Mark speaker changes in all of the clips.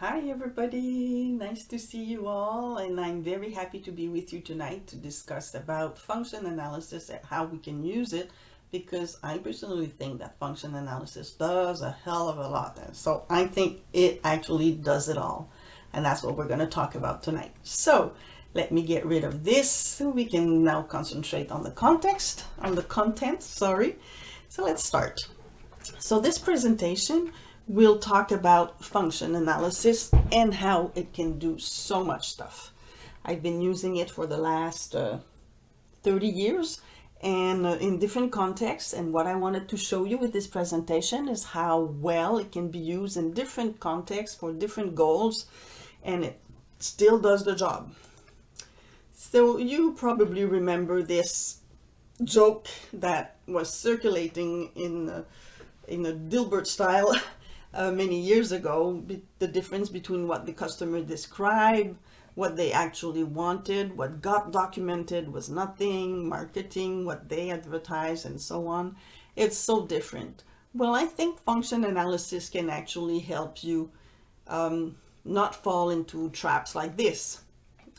Speaker 1: Hi everybody, nice to see you all, and I'm very happy to be with you tonight to discuss about function analysis and how we can use it, because I personally think that function analysis does a hell of a lot. And so I think it actually does it all, and that's what we're going to talk about tonight. So let me get rid of this so we can now concentrate on the content, sorry. So let's start. So this presentation will talk about function analysis and how it can do so much stuff. I've been using it for the last 30 years and in different contexts, and what I wanted to show you with this presentation is how well it can be used in different contexts for different goals, and it still does the job. So you probably remember this joke that was circulating in a Dilbert style many years ago, the difference between what the customer described, what they actually wanted, what got documented was nothing, marketing, what they advertise, and so on. It's so different. Well, I think function analysis can actually help you not fall into traps like this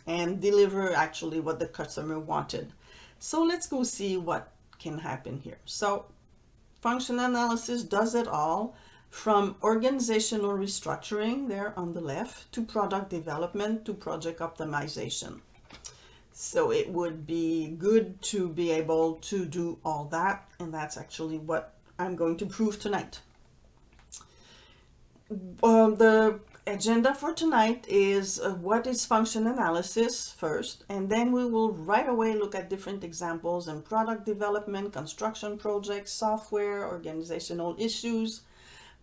Speaker 1: and deliver actually what the customer wanted. So let's go see what can happen here. So function analysis does it all, from organizational restructuring there on the left to product development to project optimization. So it would be good to be able to do all that, and that's actually what I'm going to prove tonight. The agenda for tonight is what is function analysis first, and then we will right away look at different examples in product development, construction projects, software, organizational issues,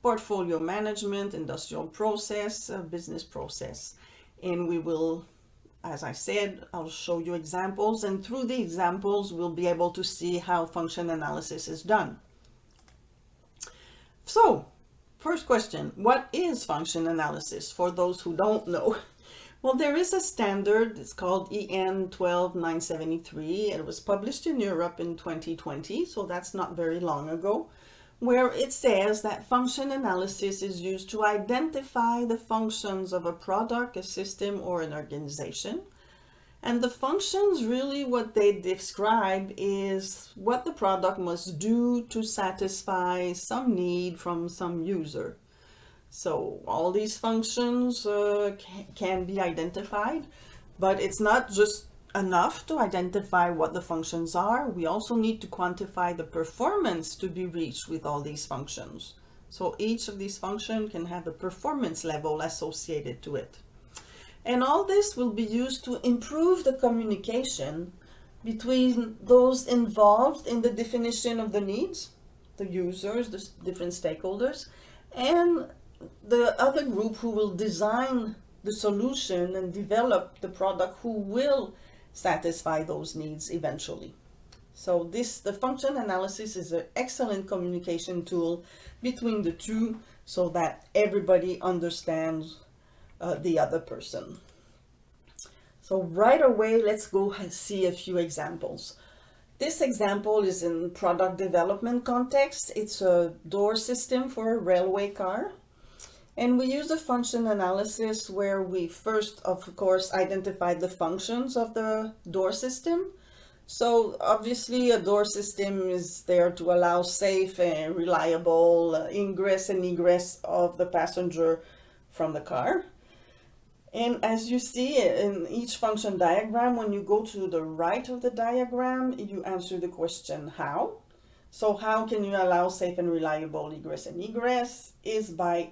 Speaker 1: portfolio management, industrial process, business process. And we will, as I said, I'll show you examples, and through the examples we'll be able to see how function analysis is done. So, first question, what is function analysis for those who don't know? Well, there is a standard, it's called EN 12973. It was published in Europe in 2020, so that's not very long ago, where it says that function analysis is used to identify the functions of a product, a system, or an organization. And the functions, really what they describe is what the product must do to satisfy some need from some user. So all these functions can be identified, but it's not just enough to identify what the functions are. We also need to quantify the performance to be reached with all these functions. So each of these functions can have a performance level associated to it. And all this will be used to improve the communication between those involved in the definition of the needs, the users, the different stakeholders, and the other group who will design the solution and develop the product who will satisfy those needs eventually. So the function analysis is an excellent communication tool between the two so that everybody understands the other person. So right away, let's go and see a few examples. This example is in product development context. It's a door system for a railway car. And we use a function analysis where we first, of course, identify the functions of the door system. So obviously a door system is there to allow safe and reliable ingress and egress of the passenger from the car. And as you see in each function diagram, when you go to the right of the diagram, you answer the question how. So how can you allow safe and reliable ingress and egress is by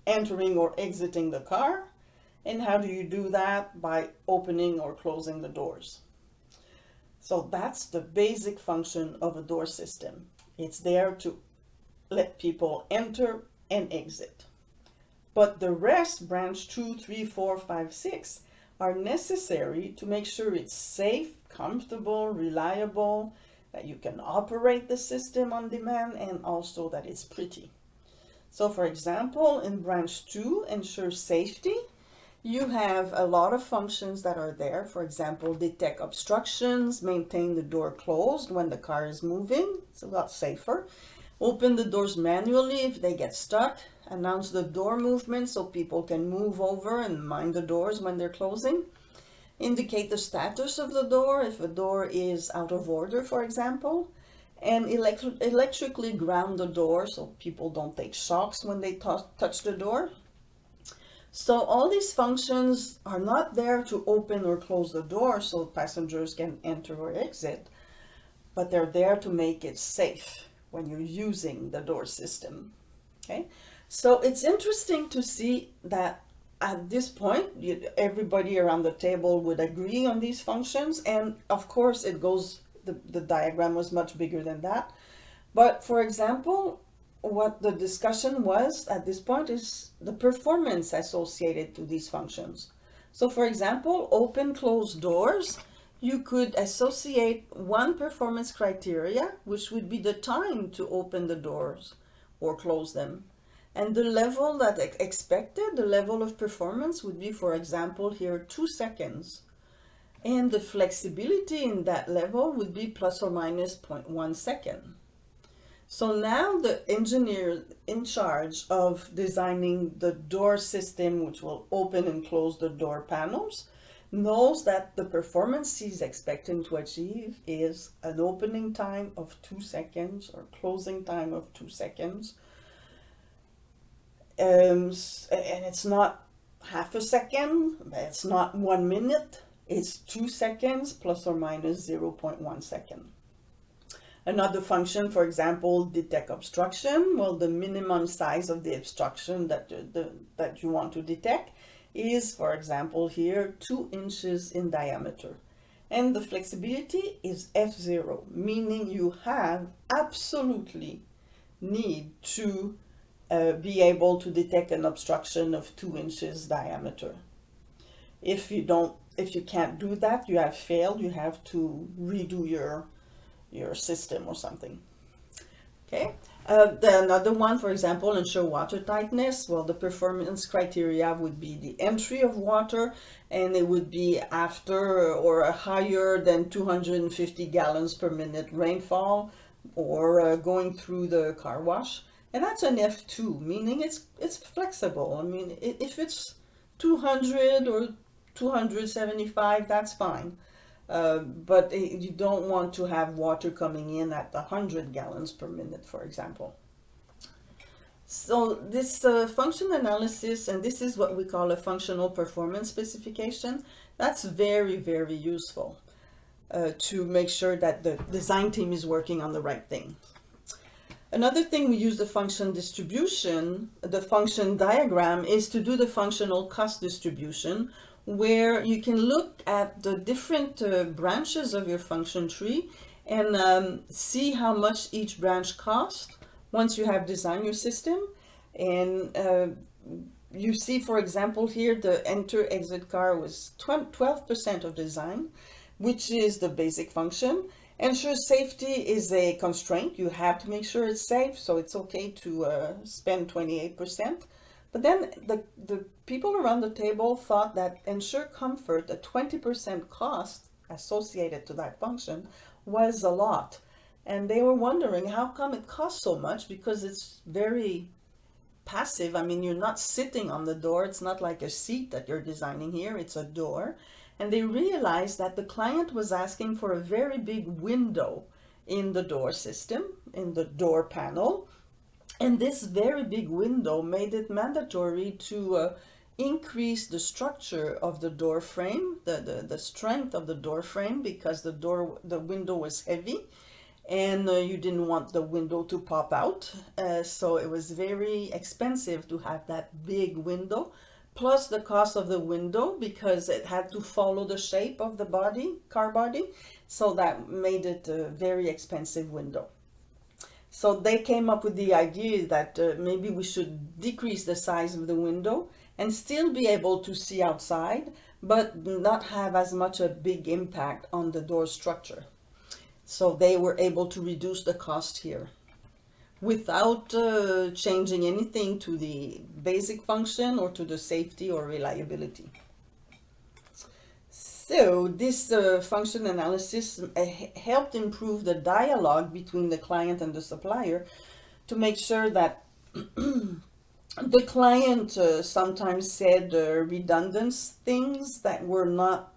Speaker 1: entering or exiting the car. And how do you do that? By opening or closing the doors. So that's the basic function of a door system. It's there to let people enter and exit. But the rest, branch 2, 3, 4, 5, 6, are necessary to make sure it's safe, comfortable, reliable, that you can operate the system on demand, and also that it's pretty. So for example, in branch 2, ensure safety, you have a lot of functions that are there. For example, detect obstructions, maintain the door closed when the car is moving. It's a lot safer. Open the doors manually if they get stuck. Announce the door movement so people can move over and mind the doors when they're closing. Indicate the status of the door if a door is out of order, for example. And electrically ground the door so people don't take shocks when they touch the door. So all these functions are not there to open or close the door so passengers can enter or exit, but they're there to make it safe when you're using the door system. Okay, so it's interesting to see that at this point, everybody around the table would agree on these functions, and of course it goes, the diagram was much bigger than that. But for example, what the discussion was at this point is the performance associated to these functions. So for example, open, close doors, you could associate one performance criteria, which would be the time to open the doors or close them. And the level that expected, the level of performance would be, for example, here 2 seconds. And the flexibility in that level would be plus or minus 0.1 second. So now the engineer in charge of designing the door system, which will open and close the door panels, knows that the performance he's expecting to achieve is an opening time of 2 seconds or closing time of 2 seconds. And it's not half a second, it's not 1 minute, it's 2 seconds plus or minus 0.1 second. Another function, for example, detect obstruction. Well, the minimum size of the obstruction that you want to detect is, for example, here 2 inches in diameter. And the flexibility is F0, meaning you have absolutely need to be able to detect an obstruction of 2 inches diameter. If you can't do that, you have failed. You have to redo your system or something. Okay. Another one, for example, ensure water tightness. Well, the performance criteria would be the entry of water, and it would be after or higher than 250 gallons per minute rainfall, or going through the car wash. And that's an F2, meaning it's flexible. I mean, if it's 200 or 275, that's fine. But you don't want to have water coming in at 100 gallons per minute, for example. So this function analysis, and this is what we call a functional performance specification, that's very, very useful to make sure that the design team is working on the right thing. Another thing we use the function distribution, the function diagram, is to do the functional cost distribution, where you can look at the different branches of your function tree and see how much each branch costs once you have designed your system. And you see, for example, here the enter-exit car was 12% of design, which is the basic function. Ensure safety is a constraint. You have to make sure it's safe, so it's okay to spend 28%. But then the people around the table thought that ensure comfort, a 20% cost associated to that function, was a lot. And they were wondering, how come it costs so much? Because it's very passive. I mean, you're not sitting on the door. It's not like a seat that you're designing here. It's a door. And they realized that the client was asking for a very big window in the door system, in the door panel. And this very big window made it mandatory to increase the structure of the door frame, the strength of the door frame, because the window was heavy, and you didn't want the window to pop out. So it was very expensive to have that big window, plus the cost of the window, because it had to follow the shape of the car body. So that made it a very expensive window. So they came up with the idea that maybe we should decrease the size of the window and still be able to see outside, but not have as much a big impact on the door structure. So they were able to reduce the cost here without changing anything to the basic function or to the safety or reliability. So this function analysis helped improve the dialogue between the client and the supplier, to make sure that the client sometimes said redundant things that were not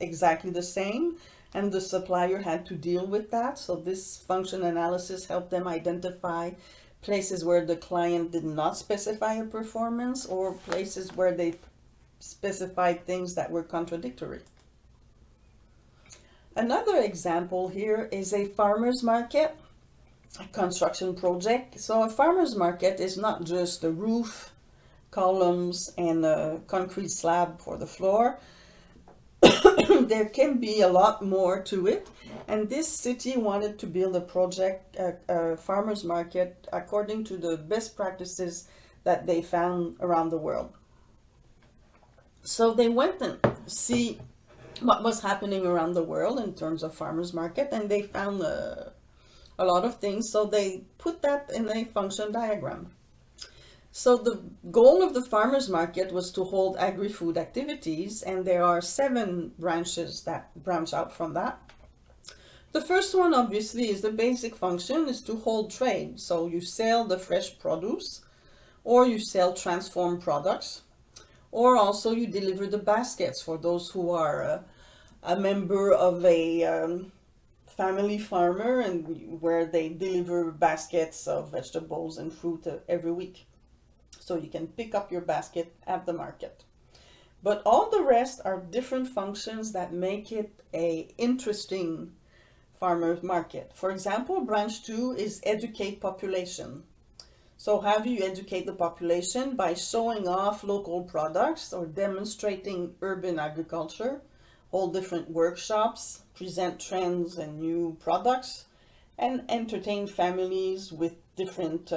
Speaker 1: exactly the same, and the supplier had to deal with that. So this function analysis helped them identify places where the client did not specify a performance, or places where they specified things that were contradictory. Another example here is a farmer's market, a construction project. So a farmer's market is not just a roof, columns, and a concrete slab for the floor. There can be a lot more to it, and this city wanted to build a project, a farmer's market, according to the best practices that they found around the world. So they went and see what was happening around the world in terms of farmers market, and they found a lot of things. So they put that in a function diagram. So the goal of the farmers market was to hold agri-food activities, and there are 7 branches that branch out from that. The first one, obviously, is the basic function is to hold trade. So you sell the fresh produce, or you sell transformed products, or also you deliver the baskets for those who are a member of a family farmer, and where they deliver baskets of vegetables and fruit every week. So you can pick up your basket at the market. But all the rest are different functions that make it a interesting farmer's market. For example, branch 2 is educate population. So how do you educate the population? By showing off local products or demonstrating urban agriculture, hold different workshops, present trends and new products, and entertain families with different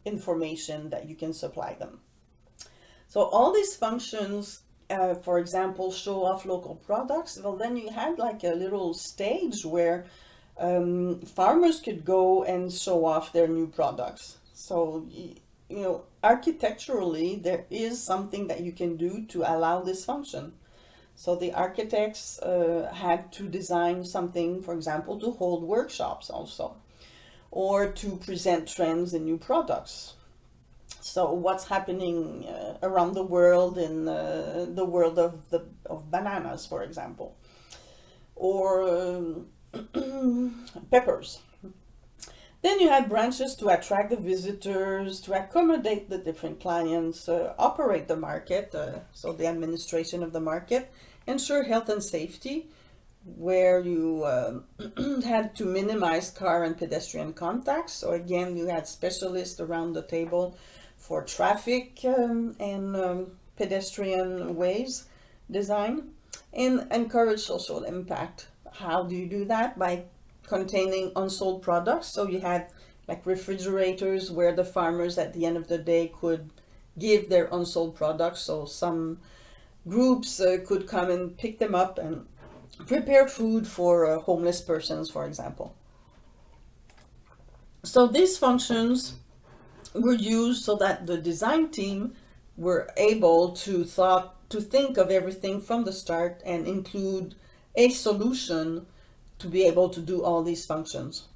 Speaker 1: information that you can supply them. So all these functions, for example, show off local products. Well, then you had like a little stage where farmers could go and show off their new products. So, you know, architecturally, there is something that you can do to allow this function. So the architects had to design something, for example, to hold workshops also, or to present trends and new products. So what's happening around the world in the world of bananas, for example, or peppers. Then you had branches to attract the visitors, to accommodate the different clients, operate the market, so the administration of the market, ensure health and safety, where you had to minimize car and pedestrian contacts. So again, you had specialists around the table for traffic and pedestrian ways design, and encourage social impact. How do you do that? By containing unsold products. So you had like refrigerators where the farmers at the end of the day could give their unsold products. So some groups could come and pick them up and prepare food for homeless persons, for example. So these functions were used so that the design team were able to think of everything from the start and include a solution to be able to do all these functions.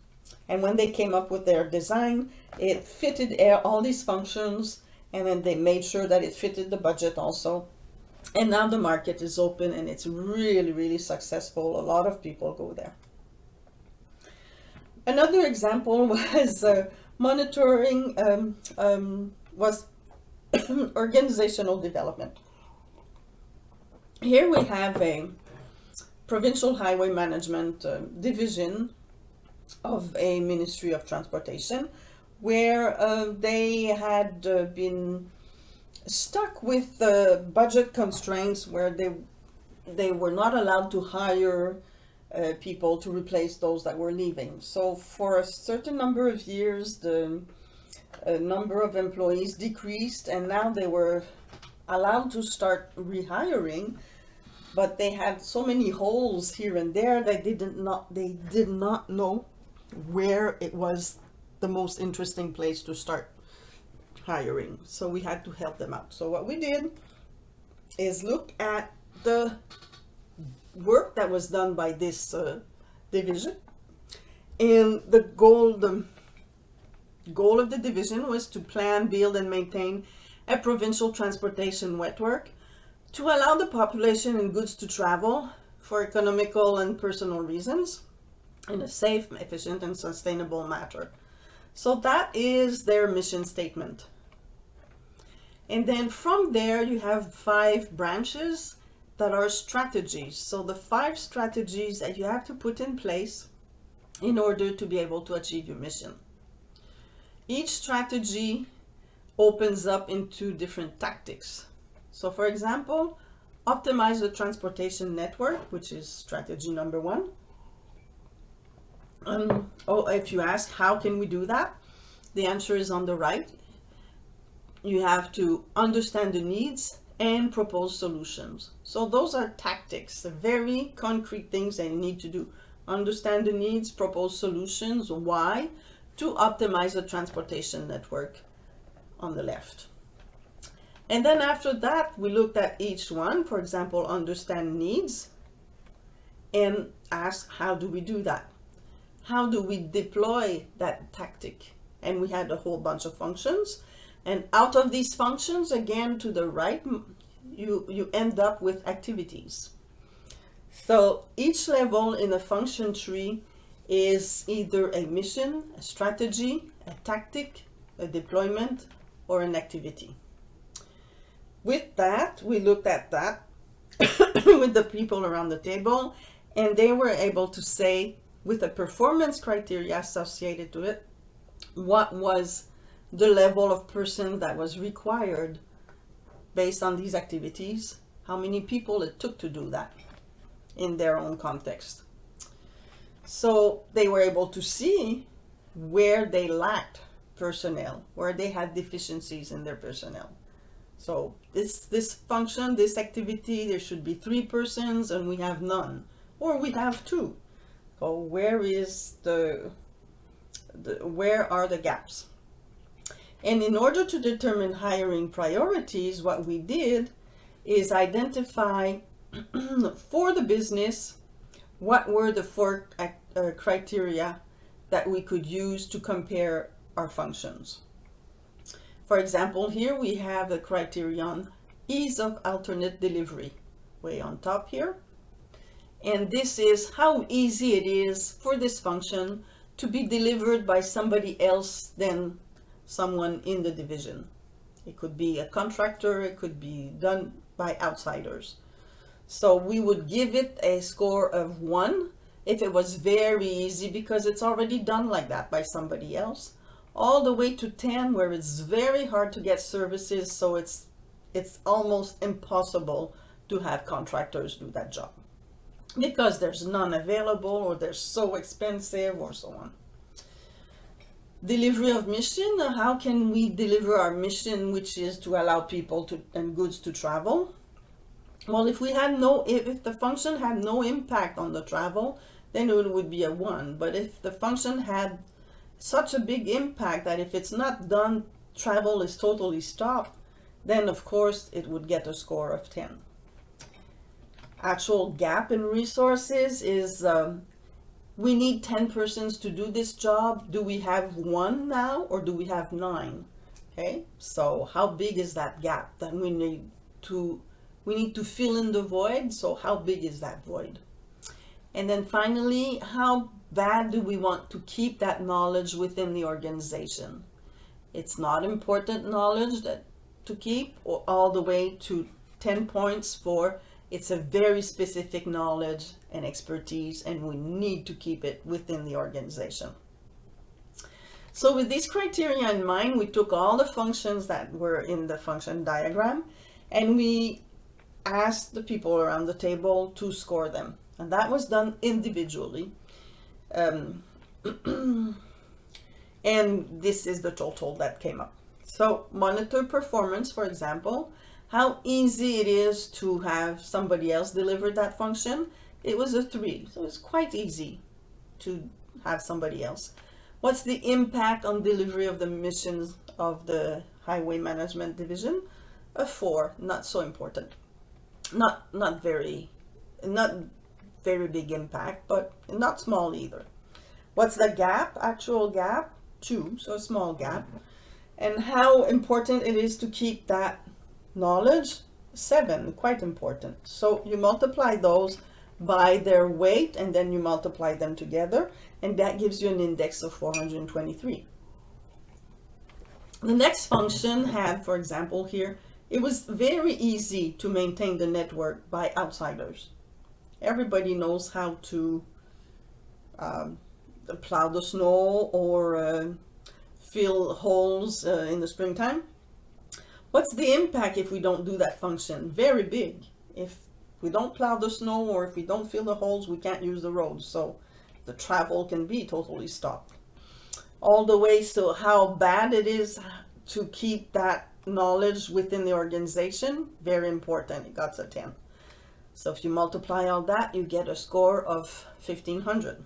Speaker 1: And when they came up with their design, it fitted all these functions, and then they made sure that it fitted the budget also. And now the market is open, and it's really, really successful. A lot of people go there. Another example was monitoring, was organizational development. Here we have a Provincial Highway Management division of a Ministry of Transportation, where they had been stuck with budget constraints, where they were not allowed to hire people to replace those that were leaving. So for a certain number of years, the number of employees decreased, and now they were allowed to start rehiring, but they had so many holes here and there that they did not know where it was the most interesting place to start hiring. So we had to help them out. So what we did is look at the work that was done by this division, and the goal, goal of the division was to plan, build, and maintain a provincial transportation network to allow the population and goods to travel for economical and personal reasons in a safe, efficient, and sustainable manner. So that is their mission statement. And then from there, you have 5 branches that are strategies. So the 5 strategies that you have to put in place in order to be able to achieve your mission. Each strategy opens up into different tactics. So for example, optimize the transportation network, which is strategy number 1. If you ask, how can we do that? The answer is on the right. You have to understand the needs and propose solutions. So those are tactics, very concrete things that you need to do. Understand the needs, propose solutions. Why? To optimize the transportation network on the left. And then after that, we looked at each one. For example, understand needs and ask, how do we do that? How do we deploy that tactic? And we had a whole bunch of functions. And out of these functions, again, to the right, you end up with activities. So each level in a function tree is either a mission, a strategy, a tactic, a deployment, or an activity. With that, we looked at that with the people around the table, and they were able to say, with a performance criteria associated to it, what was the level of person that was required based on these activities, how many people it took to do that in their own context. So they were able to see where they lacked personnel, where they had deficiencies in their personnel. So this function, this activity, there should be 3 persons and we have none, or we have 2. So where is where are the gaps? And in order to determine hiring priorities, what we did is identify for the business what were the 4 criteria that we could use to compare our functions. For example, here we have the criterion ease of alternate delivery, way on top here. And this is how easy it is for this function to be delivered by somebody else than someone in the division. It could be a contractor, it could be done by outsiders. So we would give it a score of 1 if it was very easy because it's already done like that by somebody else, all the way to 10 where it's very hard to get services, so it's almost impossible to have contractors do that job because there's none available or they're so expensive or so on. Delivery of mission, how can we deliver our mission, which is to allow people and goods to travel? Well, if the function had no impact on the travel, then it would be a 1. But if the function had such a big impact that if it's not done, travel is totally stopped, then of course it would get a score of 10. Actual gap in resources is we need 10 persons to do this job. Do we have 1 now or do we have 9? Okay, so how big is that gap? Then we need to fill in the void. So how big is that void? And then finally, how bad do we want to keep that knowledge within the organization? It's not important knowledge to keep, or all the way to 10 points for it's a very specific knowledge and expertise, and we need to keep it within the organization. So with these criteria in mind, we took all the functions that were in the function diagram, and we asked the people around the table to score them. And that was done individually. And this is the total that came up. So monitor performance, for example, how easy it is to have somebody else deliver that function. It was a 3, so it's quite easy to have somebody else. What's the impact on delivery of the missions of the Highway Management Division? A 4, not so important. Not very big impact, but not small either. What's the gap, actual gap? 2, so a small gap. And how important it is to keep that knowledge, 7, quite important. So you multiply those by their weight, and then you multiply them together, and that gives you an index of 423. The next function had, for example, here, it was very easy to maintain the network by outsiders. Everybody knows how to plow the snow or fill holes in the springtime. What's the impact if we don't do that function? Very big. If we don't plow the snow or if we don't fill the holes, we can't use the roads. So the travel can be totally stopped. All the way to how bad it is to keep that knowledge within the organization, very important. It got a 10. So if you multiply all that, you get a score of 1500.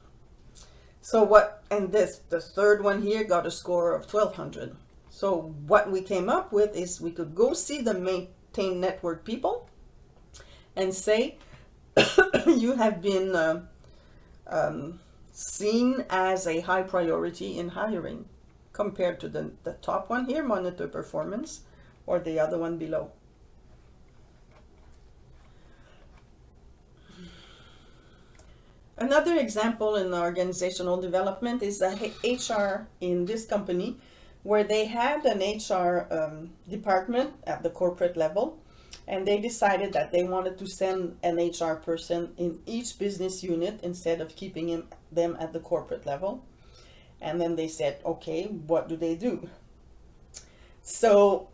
Speaker 1: So what, and this, the third one here got a score of 1200. So what we came up with is we could go see the maintain network people and say, you have been seen as a high priority in hiring compared to the top one here, monitor performance, or the other one below. Another example in organizational development is the HR in this company, where they had an HR department at the corporate level, and they decided that they wanted to send an HR person in each business unit instead of keeping them at the corporate level. And then they said, okay, what do they do? So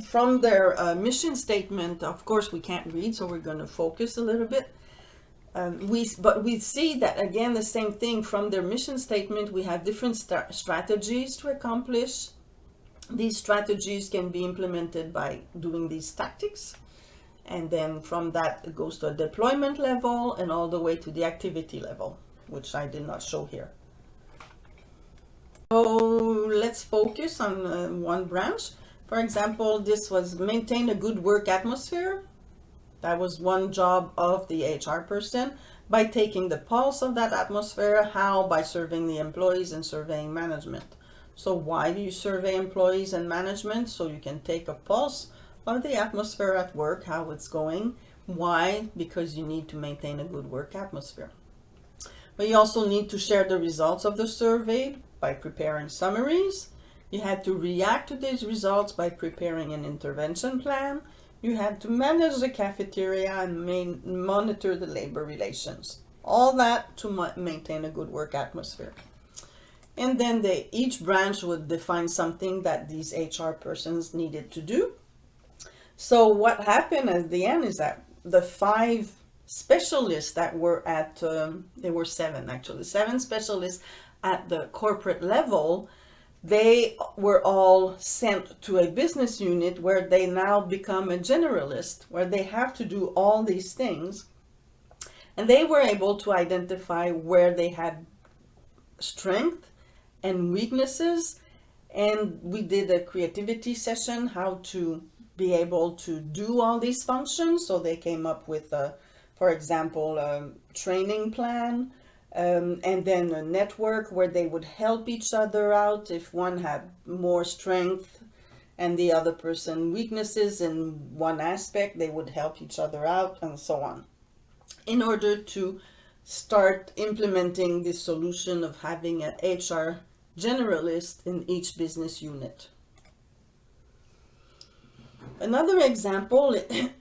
Speaker 1: from their mission statement, of course we can't read, so we're going to focus a little bit. But we see that, again, the same thing from their mission statement. We have different strategies to accomplish. These strategies can be implemented by doing these tactics. And then from that, it goes to a deployment level and all the way to the activity level, which I did not show here. So let's focus on one branch. For example, this was maintain a good work atmosphere. That was one job of the HR person, by taking the pulse of that atmosphere. How? By surveying the employees and surveying management. So why do you survey employees and management? So you can take a pulse of the atmosphere at work, how it's going. Why? Because you need to maintain a good work atmosphere. But you also need to share the results of the survey by preparing summaries. You had to react to these results by preparing an intervention plan. You had to manage the cafeteria and monitor the labor relations. All that to maintain a good work atmosphere. And then each branch would define something that these HR persons needed to do. So what happened at the end is that the 5 specialists that were at, there were 7 actually, 7 specialists at the corporate level, they were all sent to a business unit where they now become a generalist, where they have to do all these things. And they were able to identify where they had strength and weaknesses. And we did a creativity session, how to be able to do all these functions. So they came up with, for example, a training plan. And then a network where they would help each other out if one had more strength and the other person weaknesses in one aspect, they would help each other out, and so on, in order to start implementing this solution of having an HR generalist in each business unit. Another example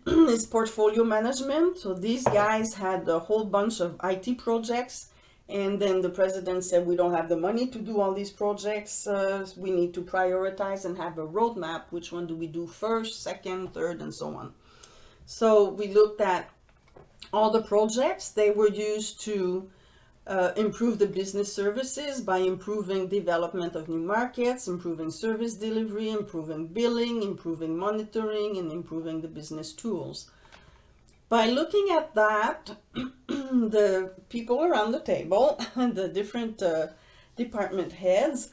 Speaker 1: is portfolio management. So these guys had a whole bunch of IT projects. And then the president said, we don't have the money to do all these projects. We need to prioritize and have a roadmap. Which one do we do first, second, third, and so on. So we looked at all the projects. They were used to improve the business services by improving development of new markets, improving service delivery, improving billing, improving monitoring, and improving the business tools. By looking at that, the people around the table, the different department heads,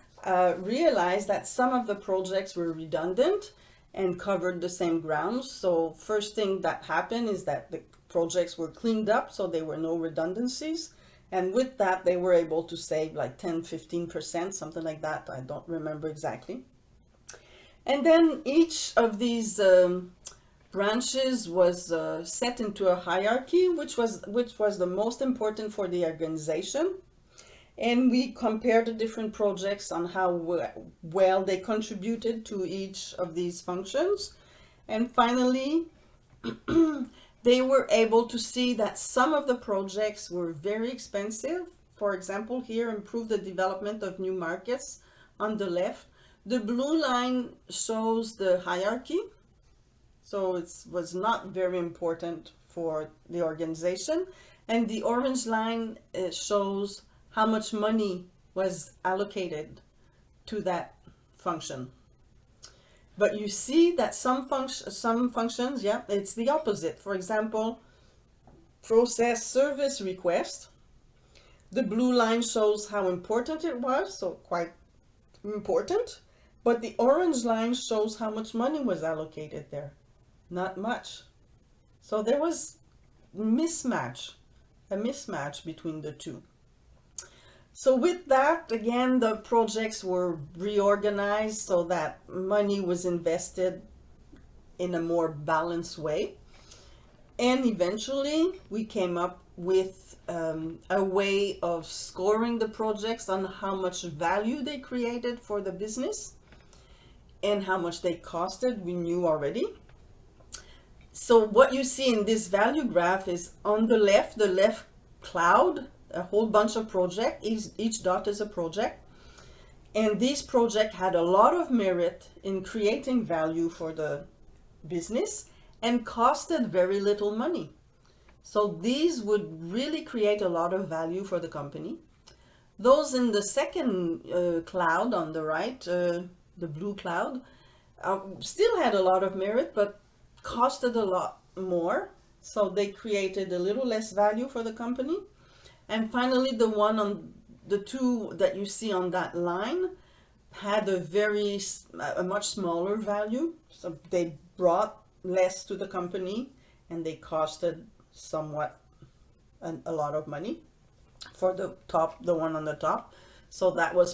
Speaker 1: realized that some of the projects were redundant and covered the same grounds. So first thing that happened is that the projects were cleaned up, so there were no redundancies. And with that, they were able to save like 10-15%, something like that. I don't remember exactly. And then each of these branches was set into a hierarchy, which was the most important for the organization. And we compared the different projects on how well they contributed to each of these functions. And finally, they were able to see that some of the projects were very expensive. For example, here, improve the development of new markets on the left. The blue line shows the hierarchy. So it was not very important for the organization. And the orange line shows how much money was allocated to that function. But you see that some functions, yeah, it's the opposite. For example, process service request. The blue line shows how important it was, so quite important. But the orange line shows how much money was allocated there. Not much. So there was a mismatch between the two. So with that, again, the projects were reorganized so that money was invested in a more balanced way. And eventually we came up with a way of scoring the projects on how much value they created for the business and how much they costed, we knew already. So what you see in this value graph is on the left cloud, a whole bunch of projects. Each dot is a project. And this project had a lot of merit in creating value for the business and costed very little money. So these would really create a lot of value for the company. Those in the second cloud on the right, the blue cloud, still had a lot of merit, but costed a lot more. So they created a little less value for the company. And finally, the two that you see on that line had a much smaller value. So they brought less to the company and they costed somewhat a lot of money for the one on the top. So that was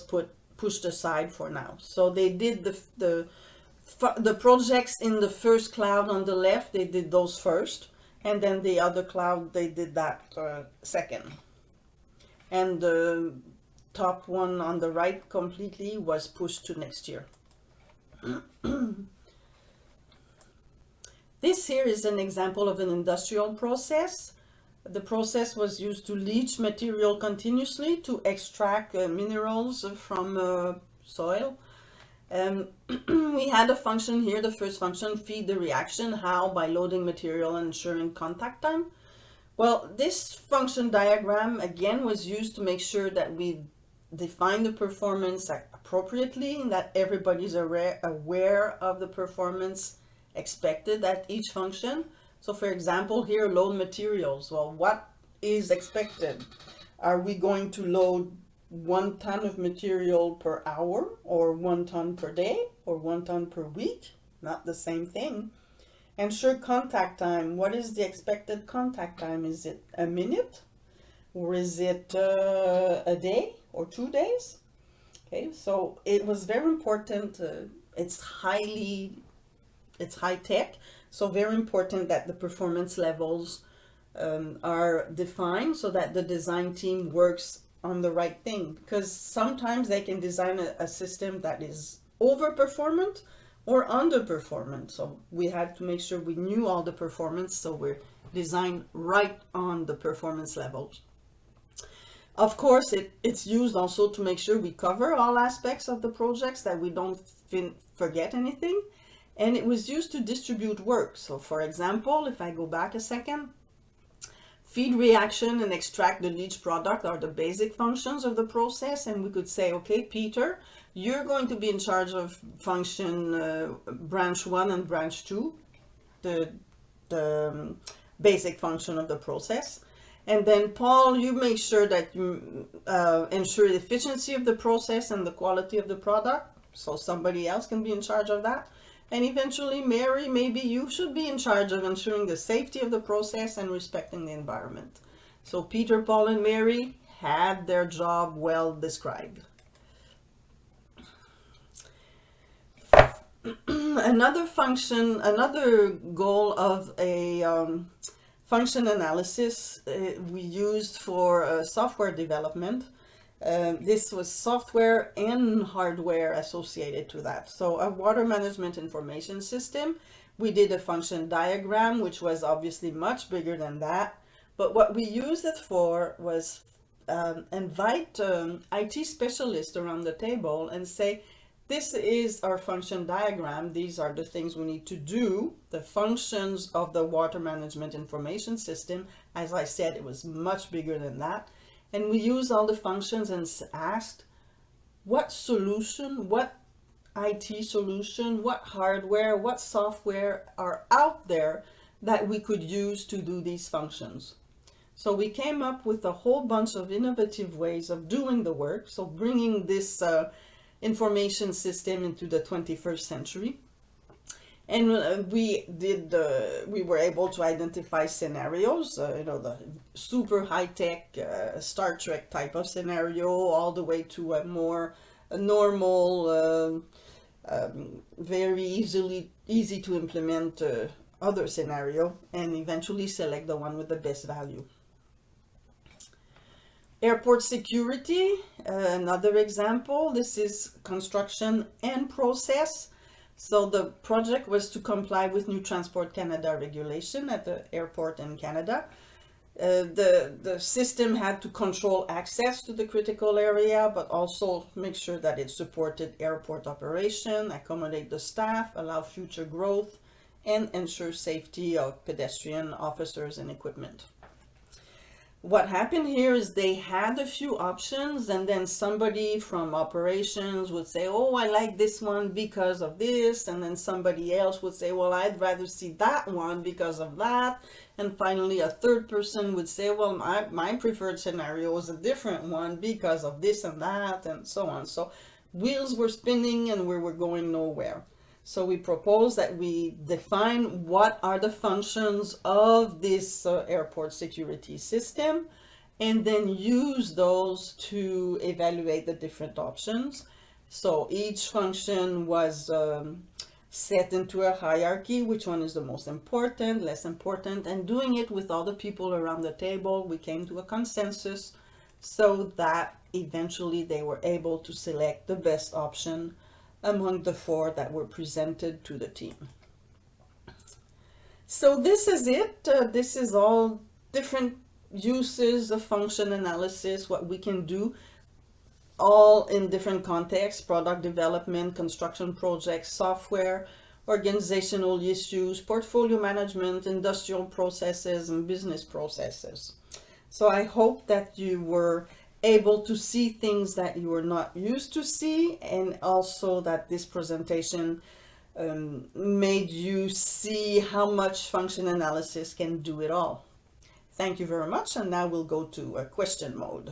Speaker 1: pushed aside for now. So they did the projects in the first cloud on the left, they did those first. And then the other cloud, they did that second. And the top one on the right completely was pushed to next year. This here is an example of an industrial process. The process was used to leach material continuously to extract minerals from soil. We had a function here, the first function, feed the reaction. How? By loading material and ensuring contact time. Well, this function diagram again was used to make sure that we define the performance appropriately and that everybody's aware of the performance expected at each function. So for example, here, load materials. Well, what is expected? Are we going to load 1 ton of material per hour, or 1 ton per day, or 1 ton per week? Not the same thing. Ensure contact time. What is the expected contact time? Is it a minute? Or is it a day or 2 days? Okay, so it was very important. It's high tech, so very important that the performance levels are defined so that the design team works on the right thing. Because sometimes they can design a system that is over-performant or underperformant. So we had to make sure we knew all the performance, so we're designed right on the performance levels. Of course, it's used also to make sure we cover all aspects of the projects, that we don't forget anything. And it was used to distribute work. So for example, if I go back a second, feed reaction and extract the leach product are the basic functions of the process. And we could say, okay, Peter, you're going to be in charge of function branch 1 and branch 2, the basic function of the process. And then Paul, you make sure that you ensure the efficiency of the process and the quality of the product. So somebody else can be in charge of that. And eventually, Mary, maybe you should be in charge of ensuring the safety of the process and respecting the environment. So Peter, Paul, and Mary had their job well described. Another goal of a function analysis we used for software development. This was software and hardware associated to that. So a water management information system, we did a function diagram, which was obviously much bigger than that. But what we used it for was invite IT specialists around the table and say, this is our function diagram. These are the things we need to do, the functions of the water management information system. As I said, it was much bigger than that. And we used all the functions and asked what solution, what IT solution, what hardware, what software are out there that we could use to do these functions. So we came up with a whole bunch of innovative ways of doing the work. So bringing this information system into the 21st century. And we were able to identify scenarios, the super high-tech Star Trek type of scenario, all the way to a more normal, very easy to implement other scenario, and eventually select the one with the best value. Airport security, another example. This is construction and process. So the project was to comply with new Transport Canada regulation at the airport in Canada. The system had to control access to the critical area, but also make sure that it supported airport operation, accommodate the staff, allow future growth, and ensure safety of pedestrian, officers, and equipment. What happened here is they had a few options, and then somebody from operations would say, oh, I like this one because of this, and then somebody else would say, well, I'd rather see that one because of that, and finally a third person would say, well, my preferred scenario is a different one because of this and that, and so on. So wheels were spinning and we were going nowhere. So we propose that we define what are the functions of this airport security system, and then use those to evaluate the different options. So each function was set into a hierarchy, which one is the most important, less important, and doing it with all the people around the table, we came to a consensus so that eventually they were able to select the best option among the 4 that were presented to the team. So this is it. This is all different uses of function analysis, what we can do, all in different contexts: product development, construction projects, software, organizational issues, portfolio management, industrial processes, and business processes. So I hope that you were able to see things that you were not used to see, and also that this presentation made you see how much function analysis can do it all. Thank you very much, and now we'll go to a question mode.